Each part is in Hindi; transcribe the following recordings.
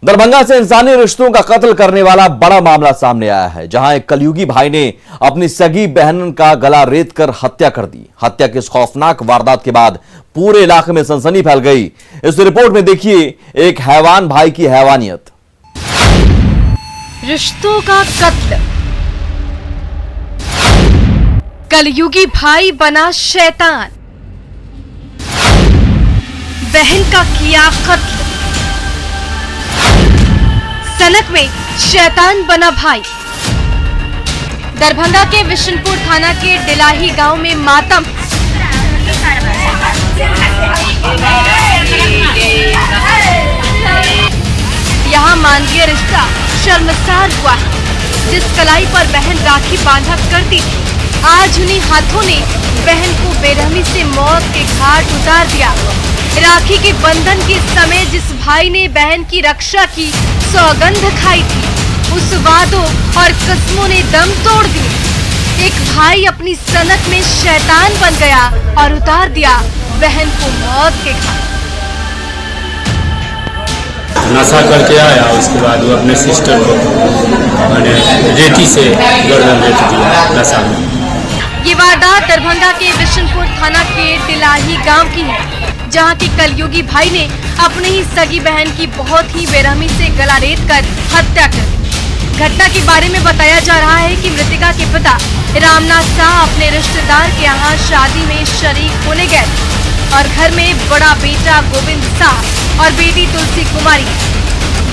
दरभंगा से इंसानी रिश्तों का कत्ल करने वाला बड़ा मामला सामने आया है, जहां एक कलयुगी भाई ने अपनी सगी बहन का गला रेत कर हत्या कर दी। हत्या की इस खौफनाक वारदात के बाद पूरे इलाके में सनसनी फैल गई। इस रिपोर्ट में देखिए एक हैवान भाई की हैवानियत। रिश्तों का कत्ल, कलयुगी भाई बना शैतान, बहन का किया कत्ल, सनक में शैतान बना भाई। दरभंगा के विशनपुर थाना के डिलाही गांव में मातम। यहाँ मानवीय रिश्ता शर्मसार हुआ है। जिस कलाई पर बहन राखी बांधा करती थी, आज उन्हीं हाथों ने बहन को बेरहमी से मौत के घाट उतार दिया। राखी के बंधन के समय जिस भाई ने बहन की रक्षा की सौगंध खाई थी, उस वादों और कस्मों ने दम तोड़ दिए। एक भाई अपनी सनक में शैतान बन गया और उतार दिया बहन को मौत के घाट। नशा करके आया, उसके बाद वो अपने सिस्टर को मैंने रेती से गर्दन रेत दिया नशा में। ये वारदात दरभंगा के विशनपुर थाना के डिलाही गांव की है, जहां के कलयुगी भाई ने अपने ही सगी बहन की बहुत ही बेरहमी से गला रेत कर हत्या कर दी। घटना के बारे में बताया जा रहा है कि मृतका के पिता रामनाथ शाह अपने रिश्तेदार के यहाँ शादी में शरीक होने गए और घर में बड़ा बेटा गोविंद शाह और बेटी तुलसी कुमारी।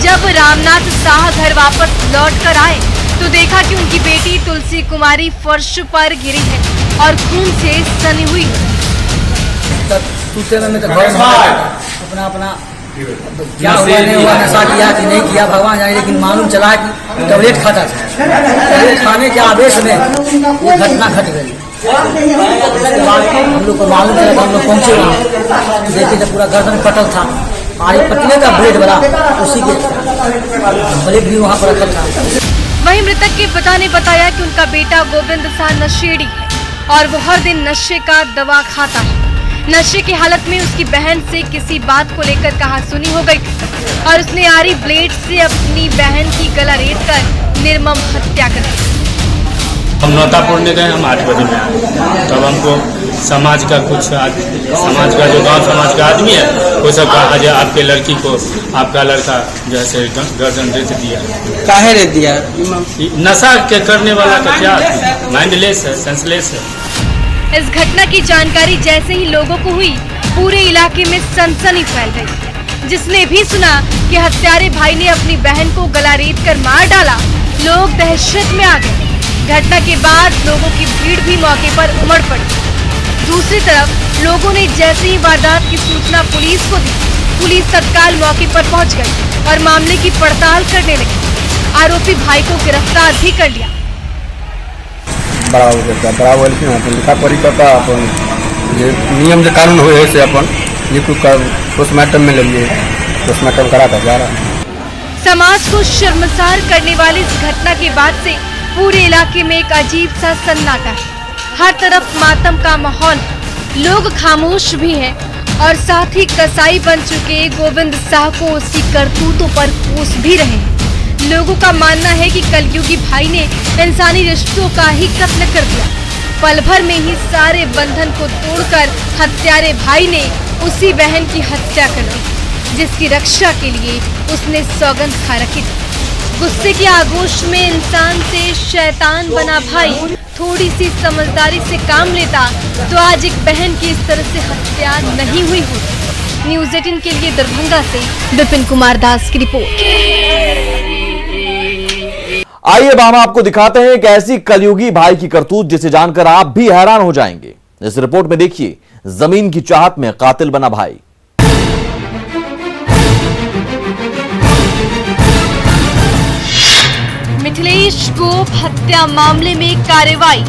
जब रामनाथ शाह घर वापस लौट कर आए तो देखा कि उनकी बेटी तुलसी कुमारी फर्श पर गिरी है और खून से सनी हुई है। में तो अपना अपना क्या हुआ नहीं हुआ, नशा किया कि नहीं किया भगवान जाने, लेकिन मालूम चला कि टैबलेट खाता था। टैबलेट खाने के आवेश में ये घटना घट गई। हम लोग को मालूम चला, हम लोग पहुंचे वहाँ, देखे तो पूरा गर्दन कटल था और ये पतले का ब्लेड वाला उसी के ब्लेड भी वहाँ पर रखा था। वहीं मृतक के पिता ने बताया कि उनका बेटा गोविंद शाह नशेड़ी है और वो हर दिन नशे का दवा खाता है। नशे की हालत में उसकी बहन से किसी बात को लेकर कहासुनी हो गई और उसने आरी ब्लेड से अपनी बहन की गला रेत कर निर्मम हत्या कर दी। हम नौतापुर में गए, हम 8 बजे में आए, तब हमको समाज का कुछ समाज का जो गांव समाज का आदमी है वो सब कहा जो आपके लड़की को आपका लड़का जो है गर्दन रेत दिया। काहे रेत दिया? नशा के करने वाला का क्या माइंडलेस है, सेंसलेस है। इस घटना की जानकारी जैसे ही लोगों को हुई, पूरे इलाके में सनसनी फैल गई। जिसने भी सुना कि हत्यारे भाई ने अपनी बहन को गला रेत कर मार डाला, लोग दहशत में आ गए। घटना के बाद लोगों की भीड़ भी मौके पर उमड़ पड़ी। दूसरी तरफ लोगों ने जैसे ही वारदात की सूचना पुलिस को दी, पुलिस तत्काल मौके पर पहुंच गई और मामले की पड़ताल करने लगी। आरोपी भाई को गिरफ्तार भी कर लिया। बराबर लिखा पड़ी करता अपन ये नियम जो कानून हुए से अपन ये पोस्टमार्टम में लगे, पोस्टमार्टम करा था जा रहा। समाज को शर्मसार करने वाली इस घटना के बाद से पूरे इलाके में एक अजीब सा सन्नाटा है। हर तरफ मातम का माहौल, लोग खामोश भी हैं और साथ ही कसाई बन चुके गोविंद शाह को उसकी करतूतों पर कोस भी रहे हैं। लोगों का मानना है कि कलयुगी भाई ने इंसानी रिश्तों का ही कत्ल कर दिया। पल भर में ही सारे बंधन को तोड़कर हत्यारे भाई ने उसी बहन की हत्या कर दी जिसकी रक्षा के लिए उसने सौगंध खा रखी थी। गुस्से के आगोश में इंसान से शैतान बना भाई थोड़ी सी समझदारी से काम लेता तो आज एक बहन की इस तरह से हत्या नहीं हुई होती। न्यूज़ 18 के लिए दरभंगा से विपिन कुमार दास की रिपोर्ट। आइए अब हम आपको दिखाते हैं एक ऐसी कलयुगी भाई की करतूत जिसे जानकर आप भी हैरान हो जाएंगे। इस रिपोर्ट में देखिए जमीन की चाहत में कातिल बना भाई। मिथिलेश गोप हत्या मामले में कार्रवाई।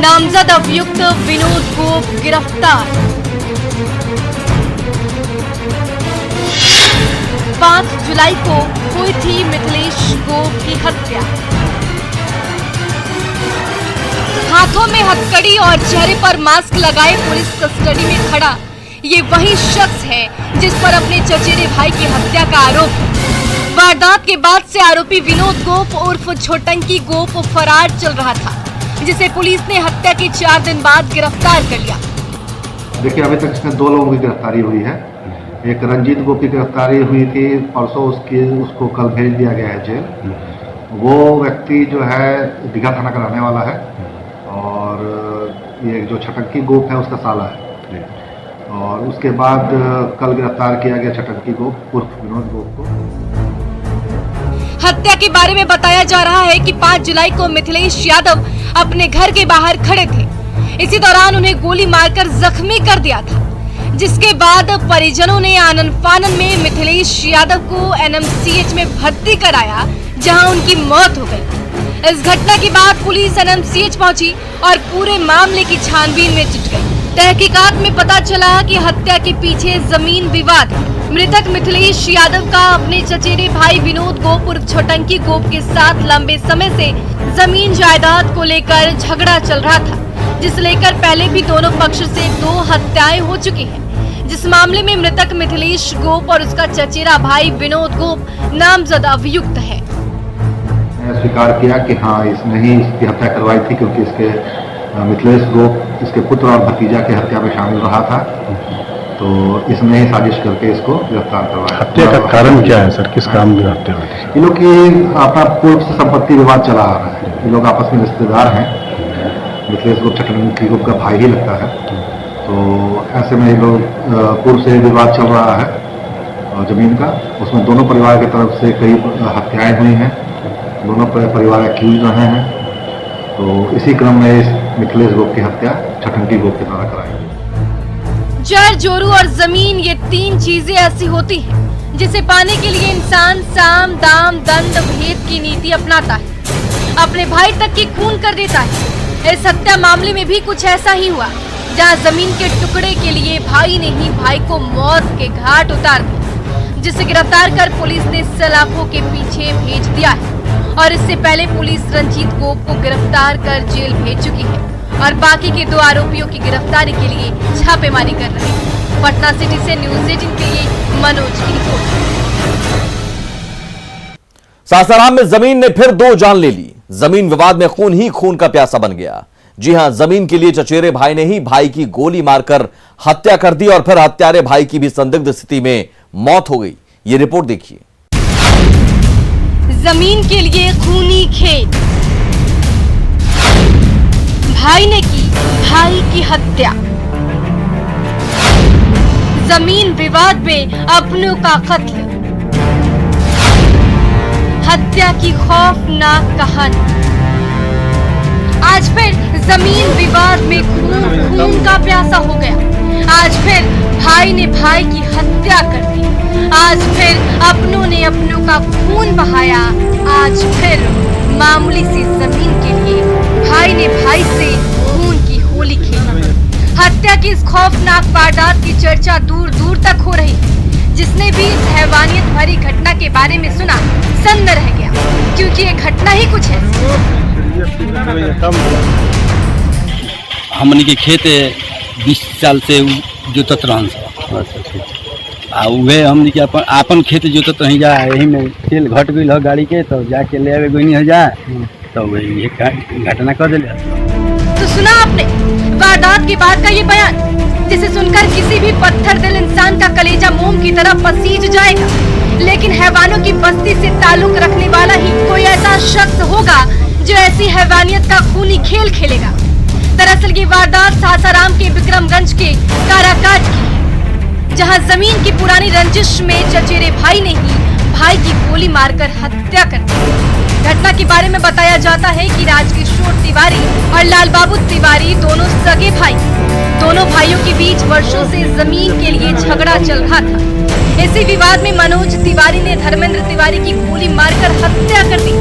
नामजद अभियुक्त विनोद गोप गिरफ्तार। 5 जुलाई को हुई थी मिथिलेश गोप की हत्या। हाथों में हथकड़ी और चेहरे पर मास्क लगाए पुलिस कस्टडी में खड़ा ये वही शख्स है जिस पर अपने चचेरे भाई की हत्या का आरोप है। वारदात के बाद से आरोपी विनोद गोप उर्फ छोटंकी गोप फरार चल रहा था, जिसे पुलिस ने हत्या के 4 दिन बाद गिरफ्तार कर लिया। देखिए, अभी तक इसमें 2 लोगों की गिरफ्तारी हुई है। एक रंजीत गोप की गिरफ्तारी हुई थी परसों, उसको कल भेज दिया गया है जेल। वो व्यक्ति जो है दीघा थाना का रहने वाला है और ये जो छटंकी गोप है उसका साला है। और उसके बाद कल गिरफ्तार किया गया छटंकी गोप उर्फ विनोद गोप को। हत्या के बारे में बताया जा रहा है कि 5 जुलाई को मिथिलेश यादव अपने घर के बाहर खड़े थे। इसी दौरान उन्हें गोली मारकर जख्मी कर दिया था, जिसके बाद परिजनों ने आनन फानन में मिथिलेश यादव को एनएमसीएच में भर्ती कराया, जहां उनकी मौत हो गई। इस घटना के बाद पुलिस एनएमसीएच पहुंची और पूरे मामले की छानबीन में जुट गई। तहकीकात में पता चला कि हत्या के पीछे जमीन विवाद है। मृतक मिथिलेश यादव का अपने चचेरे भाई विनोद गोप उर्फ छोटंकी गोप के साथ लंबे समय से जमीन जायदाद को लेकर झगड़ा चल रहा था, जिसे लेकर पहले भी दोनों पक्ष से 2 हत्याएं हो चुकी हैं, जिस मामले में मृतक मिथिलेश गोप और उसका चचेरा भाई विनोद गोप नामजद अभियुक्त है। स्वीकार किया कि हाँ, इसने ही इसकी हत्या करवाई थी, क्योंकि इसके मिथिलेश गोप इसके पुत्र और भतीजा की हत्या में शामिल रहा था, तो इसने ही साजिश करके इसको गिरफ्तार करवाया। हत्या का कारण क्या है सर, किस काम में हत्या हुई थी? ये लोग की अपना पूर्व से संपत्ति विवाद चला आ रहा है। ये लोग आपस में रिश्तेदार हैं। मिथिलेश गोप छटंकी गोप का भाई ही लगता है। तो ऐसे में ये लोग पूर्व से विवाद चल रहा है जमीन का। उसमें दोनों परिवार की तरफ से कई हत्याएं हुई हैं। दोनों परिवार एक्यूज रहे हैं। तो इसी क्रम में इस मिथिलेश गोप की हत्या छटंकी गोप के द्वारा कराई गई। जड़, जोरू और जमीन, ये 3 चीजें ऐसी होती हैं जिसे पाने के लिए इंसान साम दाम दंड भेद की नीति अपनाता है, अपने भाई तक की खून कर देता है। इस हत्या मामले में भी कुछ ऐसा ही हुआ, जहां जमीन के टुकड़े के लिए भाई ने ही भाई को मौत के घाट उतार दिया, जिसे गिरफ्तार कर पुलिस ने सलाखों के पीछे भेज दिया है। और इससे पहले पुलिस रंजीत गोप को गिरफ्तार कर जेल भेज चुकी है और बाकी के 2 आरोपियों की गिरफ्तारी के लिए छापेमारी कर रही है। पटना सिटी से न्यूज़ 18 के लिए मनोज की रिपोर्ट। सासाराम में जमीन ने फिर 2 जान ले ली। जमीन विवाद में खून ही खून का प्यासा बन गया। जी हां, जमीन के लिए चचेरे भाई ने ही भाई की गोली मारकर हत्या कर दी और फिर हत्यारे भाई की भी संदिग्ध स्थिति में मौत हो गई। ये रिपोर्ट देखिए। जमीन के लिए खूनी खेल, भाई ने की भाई की हत्या। जमीन विवाद में अपनों का कत्ल, हत्या की खौफनाक कहानी। आज फिर जमीन विवाद में खून का प्यासा हो गया। आज फिर भाई ने भाई की हत्या कर दी। आज फिर अपनों ने अपनों का खून बहाया। आज फिर मामूली सी जमीन के लिए भाई ने भाई से खून की होली खेली। हत्या की इस खौफनाक वारदात की चर्चा दूर दूर तक हो रही है। जिसने भी इस हैवानियत भरी घटना के बारे में सुना, सन्न रह गया, क्योंकि ये घटना ही कुछ है। हमनी के खेत 20 साल से जोतत रहन आ उहे हमनी के अपन खेत जोतत रही जा। यही में तेल घट गई है गाड़ी के, तो जाके ले आवे गोनी हो जाए, तो वही घटना कर दिले। तो सुना आपने वारदात के बाद का ये बयान, जिसे सुनकर किसी भी पत्थर दिल इंसान का कलेजा मोम की तरह पसीज जाएगा। लेकिन हैवानों की बस्ती से ताल्लुक रखने वाला ही कोई ऐसा शख्स होगा जो ऐसी हैवानियत का खूनी खेल खेलेगा। दरअसल ये वारदात सासाराम के विक्रमगंज के काराकाट की है, जहां जमीन की पुरानी रंजिश में चचेरे भाई ने ही भाई की गोली मारकर हत्या कर दी। घटना के बारे में बताया जाता है कि राजकिशोर तिवारी और लालबाबू तिवारी दोनों सगे भाई। दोनों भाइयों के बीच वर्षों से जमीन के लिए झगड़ा चल रहा था। इसी विवाद में मनोज तिवारी ने धर्मेंद्र तिवारी की गोली मारकर हत्या कर दी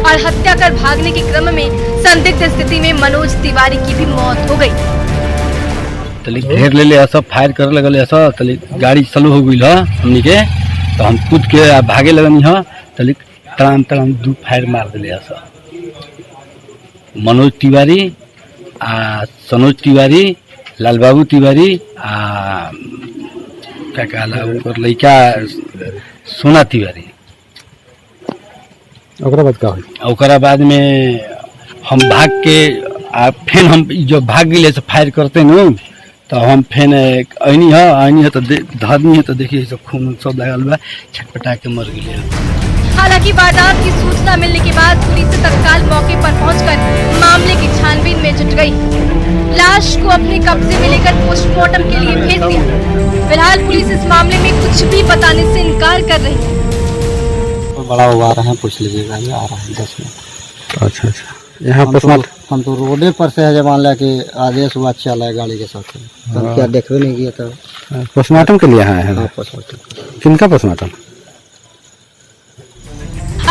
और हत्या कर भागने के क्रम में संदिग्ध स्थिति में मनोज तिवारी की भी मौत हो गई। तली घेर ले ले सब फायर कर लगल ऐसा, तली गाड़ी चालू हो गई हमनी के, तो हम कूद के भागे लगनी है। तली तड़ाम 2 फायर मार दिले ऐसा। मनोज तिवारी आ सनोज तिवारी, लालबाबू तिवारी आ क्या कहला उनकर लड़का सोना तिवारी। ओकरा बाद का होई? ओकरा बाद में हम भाग के फिर हम जो भाग गए से फायर करते न तो हम फिर आईनी है तो धरनी है तो देखिए सब खून सब लगल बा, छटपटा के मर गए। हालांकि वारदात की सूचना मिलने के बाद पुलिस तत्काल मौके पर पहुंचकर मामले की छानबीन में जुट गई। लाश को अपने कब्जे में लेकर पोस्टमार्टम के लिए भेज दिया। फिलहाल पुलिस इस मामले में कुछ भी बताने से इनकार कर रही है। बड़ा हुआ रहा है, पूछ लीजिएगा, ये आ रहा है 10 मिनट। अच्छा अच्छा, यहाँ पोस्टमार्टम हम तो रोडे पर से है जब मान लिया कि आदेश हुआ चला है गाड़ी के साथ, हम क्या देखते नहीं किया था। पोस्टमार्टम के लिए आए हैं? हाँ, पोस्टमार्टम। किनका पोस्टमार्टम?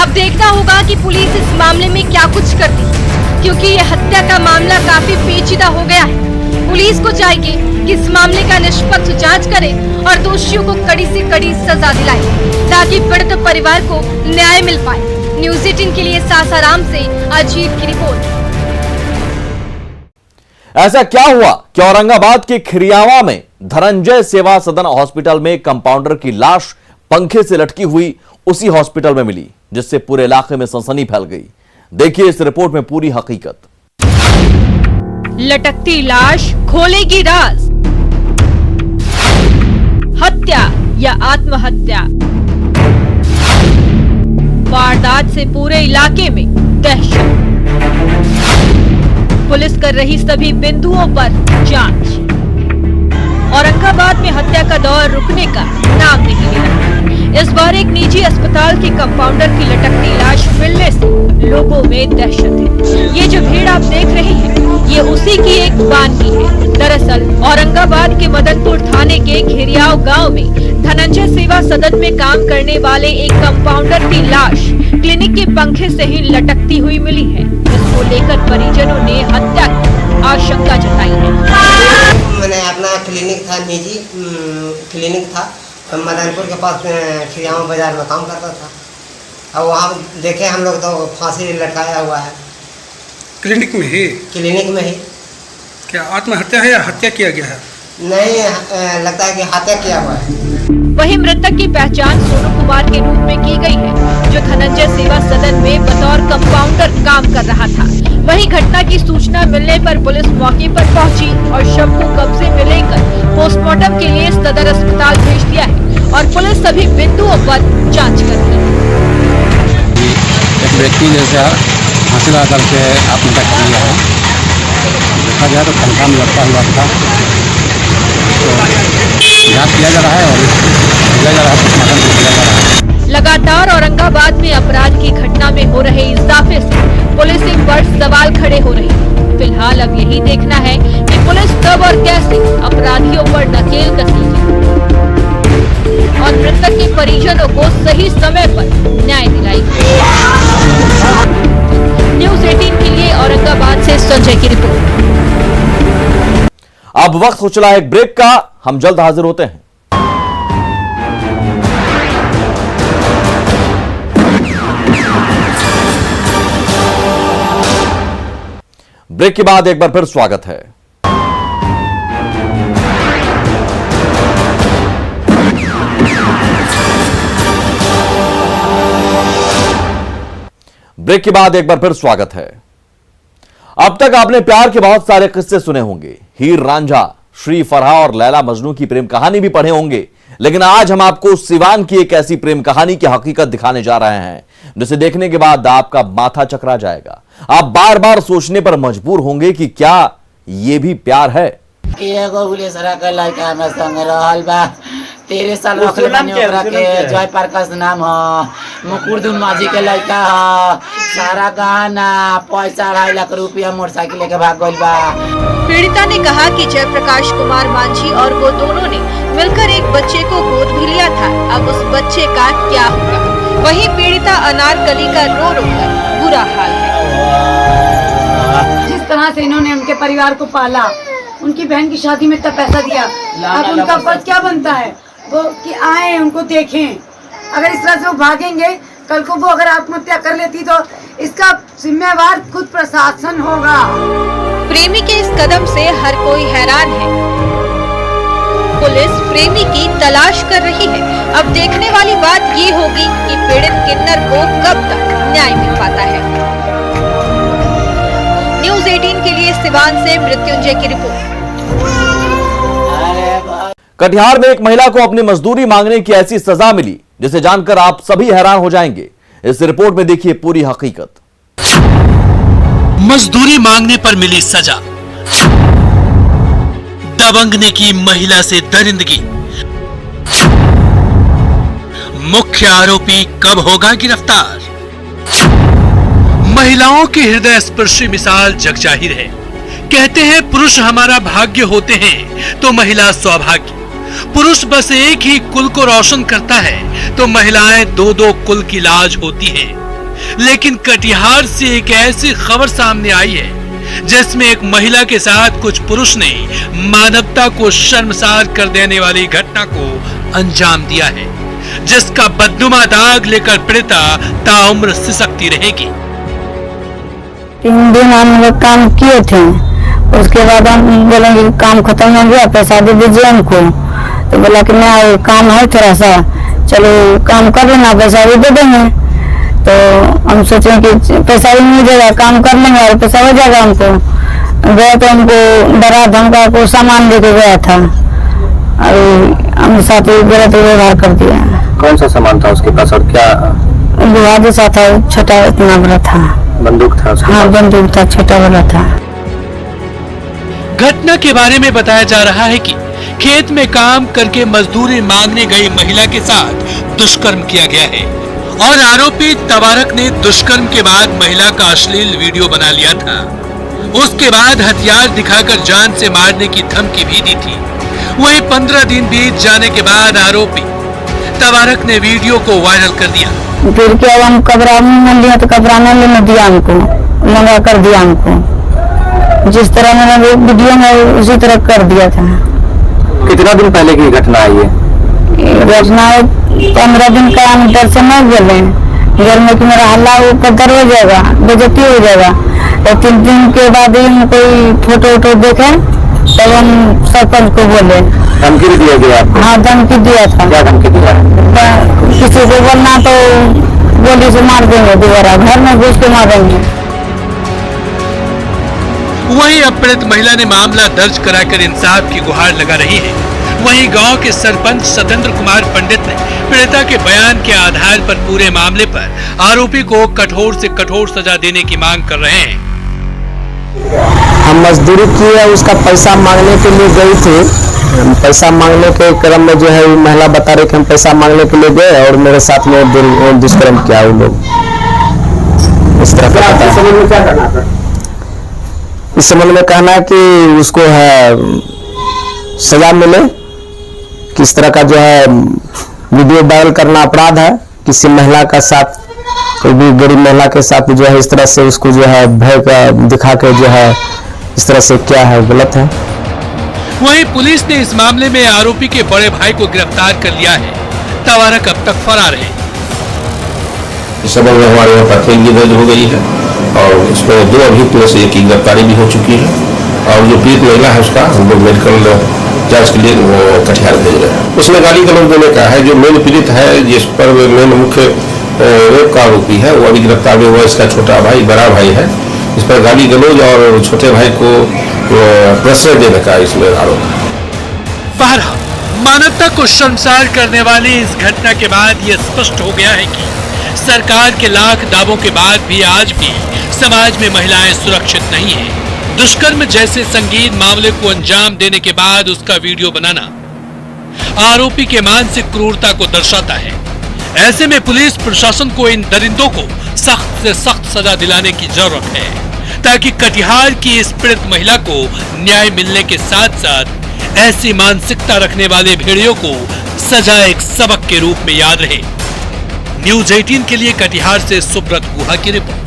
अब देखना होगा कि पुलिस इस मामले में क्या कुछ करती है, क्योंकि ये हत्या का मामला काफी पेचीदा हो गया है। पुलिस को चाहिए कि इस मामले का निष्पक्ष जांच करे और दोषियों को कड़ी से कड़ी सजा दिलाए, ताकि पीड़ित परिवार को न्याय मिल पाए। न्यूज़ 18 के लिए सासाराम से अजीत की रिपोर्ट। ऐसा क्या हुआ कि औरंगाबाद के खिरियावा में धनंजय सेवा सदन हॉस्पिटल में कंपाउंडर की लाश पंखे से लटकी हुई उसी हॉस्पिटल में मिली, जिससे पूरे इलाके में सनसनी फैल गई। देखिए इस रिपोर्ट में पूरी हकीकत। लटकती लाश खोलेगी राज, हत्या या आत्महत्या। वारदात से पूरे इलाके में दहशत। पुलिस कर रही सभी बिंदुओं पर जांच। औरंगाबाद में हत्या का दौर रुकने का नाम नहीं ले रहा। इस बार एक निजी अस्पताल के कंपाउंडर की लटकती लाश मिलने से लोगों में दहशत है। ये जो भीड़ आप देख रहे हैं, ये उसी की एक बानगी है। दरअसल औरंगाबाद के मदनपुर थाने के घिरियाव गांव में धनंजय सेवा सदन में काम करने वाले एक कंपाउंडर की लाश क्लिनिक के पंखे से ही लटकती हुई मिली है, जिसको लेकर परिजनों ने हत्या की आशंका जताई है। मैंने अपना क्लिनिक था, निजी क्लिनिक था, मदनपुर के पास खिरियावा बाजार में काम करता था। और वहाँ देखे हम लोग तो फांसी लटकाया हुआ है क्लिनिक में ही। क्लिनिक में ही। क्या आत्महत्या है या हत्या किया गया है? नहीं, लगता है कि हत्या किया हुआ है। वहीं मृतक की पहचान सोनू कुमार के रूप में की गई है, जो धनंजय सेवा सदन में बतौर कंपाउंडर काम कर रहा था। वहीं घटना की सूचना मिलने पर पुलिस मौके पर पहुंची और शव को कब्जे में लेकर पोस्टमार्टम के लिए सदर अस्पताल भेज दिया है और पुलिस सभी बिंदुओं पर जांच कर रही है। एक व्यक्ति जैसा फांसी लगा करके आत्महत्या कर लिया है, देखा जाए तो पंखा में लटका हुआ था। जांच किया जा रहा है और किया जा रहा है, पोस्टमार्टम किया जा रहा है। लगातार औरंगाबाद में अपराध की घटना में हो रहे इजाफे से पुलिस पर सवाल खड़े हो रहे हैं। फिलहाल अब यही देखना है कि पुलिस कब और कैसे अपराधियों पर नकेल कसेगी और मृतक के परिजनों को सही समय पर न्याय दिलाएगी। न्यूज़ 18 के लिए औरंगाबाद से संजय की रिपोर्ट। अब वक्त हो चला है एक ब्रेक का, हम जल्द हाजिर होते हैं। ब्रेक के बाद एक बार फिर स्वागत है। ब्रेक के बाद एक बार फिर स्वागत है। अब तक आपने प्यार के बहुत सारे किस्से सुने होंगे, हीर रांझा, श्री फरहा और लैला मजनू की प्रेम कहानी भी पढ़े होंगे, लेकिन आज हम आपको सिवान की एक ऐसी प्रेम कहानी की हकीकत दिखाने जा रहे हैं जिसे देखने के बाद आपका माथा चकरा जाएगा। आप बार बार सोचने पर मजबूर होंगे कि क्या ये भी प्यार है। एगो गुलेसरा के लड़का में संग रहल बा, 13 साल रखले बानी ओकरा के। जय प्रकाश नाम ह, मुकुरदुन माझी के लड़का ह। सारा गहना पैसा 2.5 लाख रुपया मोटरसाइकिल लेके भाग गइल बा। पीड़िता ने कहा कि जयप्रकाश कुमार मांझी और वो दोनों ने मिलकर एक बच्चे को गोद भी लिया था। अब उस बच्चे का क्या होगा? वहीं पीड़िता अनारकली का रो रो कर बुरा हाल है। जिस तरह से इन्होंने उनके परिवार को पाला, उनकी बहन की शादी में तब पैसा दिया, अब उनका फर्ज क्या बनता है वो कि आए उनको देखें। अगर इस तरह से वो भागेंगे, कल को वो अगर आत्महत्या कर लेती तो इसका जिम्मेवार खुद प्रशासन होगा। प्रेमी के इस कदम से हर कोई हैरान है। पुलिस प्रेमी की तलाश कर रही है। अब देखने वाली बात ये होगी कि पीड़ित किन्नर को कब तक न्याय मिल पाता है। न्यूज़ 18 के लिए सिवान से मृत्युंजय की रिपोर्ट। कटिहार में एक महिला को अपनी मजदूरी मांगने की ऐसी सजा मिली जिसे जानकर आप सभी हैरान हो जाएंगे। इस रिपोर्ट में देखिए पूरी हकीकत। मजदूरी मांगने पर मिली सजा, दबंग ने की महिला से दरिंदगी, मुख्य आरोपी कब होगा गिरफ्तार? महिलाओं की हृदय स्पर्शी मिसाल जगजाहिर है। कहते हैं पुरुष हमारा भाग्य होते हैं तो महिला सौभाग्य। पुरुष बस एक ही कुल को रोशन करता है तो महिलाएं दो दो कुल की लाज होती हैं। लेकिन कटिहार से एक ऐसी खबर सामने आई है जिसमें एक महिला के साथ कुछ पुरुष ने मानवता को शर्मसार कर देने वाली घटना को अंजाम दिया है, जिसका बदनुमा दाग लेकर पीड़िता ताउम्र सिसकती रहेगी। 3 दिन हम लोग काम किए थे, उसके बाद हम बोले कि काम खत्म हो गया, पैसा दे दीजिए हमको। तो बोला कि नहीं काम है थोड़ा सा, चलो काम कर लेना, पैसा भी दे देंगे। तो हम सोचे कि पैसा भी मिल जाएगा, काम कर लेंगे और पैसा हो जाएगा। हमको गया तो हमको डरा धमका को सामान लेके गया था और हम साथ ही गलत व्यवहार कर दिया। कौन सा सामान था उसके पास और क्या? लोहा जैसा था, छोटा इतना बड़ा था। बंदूक था उसके? हाँ बंदूक था, छोटा वाला था। घटना के बारे में बताया जा रहा है कि खेत में काम करके मजदूरी मांगने गई महिला के साथ दुष्कर्म किया गया है और आरोपी तबारक ने दुष्कर्म के बाद महिला का अश्लील वीडियो बना लिया था। उसके बाद हथियार दिखाकर जान से मारने की धमकी भी दी थी। वहीं 15 दिन बीत जाने के बाद आरोपी तबारक ने वीडियो को वायरल कर दिया। फिर क्या हम कब्राने में लिया तो कब्राने लेने दिया, हमको लगा कर दिया। हमको जिस तरह मैंने वीडियो में उसी तरह कर दिया था। कितना दिन पहले की घटना है ये? घटना 15 दिन का अंतर से नहीं गए घर में कि मेरा हल्ला ऊपर हो जाएगा, बेइज्जती हो जाएगा। और 3 दिन के बाद हम कोई फोटो वोटो देखे तब हम सरपंच को बोले। धमकी भी दिया गया? हाँ धमकी दिया था। क्या धमकी दिया? किसी को बोलना तो गोली से मार देंगे, दोबारा घर में घुस के मारेंगे। वहीं अब पीड़ित महिला ने मामला दर्ज कराकर इंसाफ की गुहार लगा रही है। वहीं गांव के सरपंच सत्येंद्र कुमार पंडित ने पीड़िता के बयान के आधार पर पूरे मामले पर आरोपी को कठोर से कठोर सजा देने की मांग कर रहे हैं। हम मजदूरी किए, उसका पैसा मांगने के लिए गई थी। पैसा मांगने के क्रम में जो है महिला बता रही कि हम पैसा मांगने के लिए गए और मेरे साथ में दुष्कर्म किया वो लोग। इस तरह का क्या करना था? इस संबंध में कहना है कि उसको है सजा मिले। किस तरह का जो है वीडियो वायरल करना अपराध है। किसी महिला का साथ, कोई भी गरीब महिला के साथ जो है इस तरह से उसको जो है भय का दिखा के जो है इस तरह से क्या है, गलत है। वहीं पुलिस ने इस मामले में आरोपी के बड़े भाई को गिरफ्तार कर लिया है। तबारक अब तक फरार है। इस संबंध में हमारे यहाँ प्राथमिकी दर्ज हो गई है और इसमें 2 अभियुक्तों से एक की गिरफ्तारी भी हो चुकी है और जो पीड़ित महिला है उसका हम लोग मेडिकल जांच के लिए वो कटिहार भेज रहे हैं। उसमें गाली गलौज देने का है। जो मेन पीड़ित है, जिस पर मेन मुख्य रेप का आरोपी है, वो अभी गिरफ्तार हुआ। इसका छोटा भाई, बड़ा भाई है। इस पर गाली गलौज और छोटे भाई को प्रश्रय देने का इसमें आरोप है। बहरहाल मानवता को शर्मसार करने वाली इस घटना के बाद ये स्पष्ट हो गया है कि सरकार के लाख दावों के बाद भी आज भी समाज में महिलाएं सुरक्षित नहीं है। दुष्कर्म जैसे संगीन मामले को अंजाम देने के बाद उसका वीडियो बनाना आरोपी के मानसिक क्रूरता को दर्शाता है। ऐसे में पुलिस प्रशासन को इन दरिंदों को सख्त से सख्त सजा दिलाने की जरूरत है ताकि कटिहार की इस पीड़ित महिला को न्याय मिलने के साथ साथ ऐसी मानसिकता रखने वाले भेड़ियों को सजा एक सबक के रूप में याद रहे। न्यूज़ 18 के लिए कटिहार से सुब्रत गुहा की रिपोर्ट।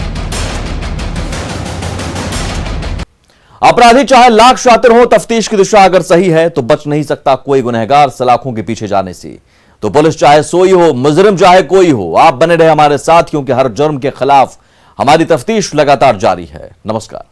अपराधी चाहे लाख शातिर हो, तफ्तीश की दिशा अगर सही है तो बच नहीं सकता कोई गुनहगार सलाखों के पीछे जाने से। तो पुलिस चाहे सोई हो, मुजरिम चाहे कोई हो, आप बने रहे हमारे साथ क्योंकि हर जुर्म के खिलाफ हमारी तफ्तीश लगातार जारी है। नमस्कार।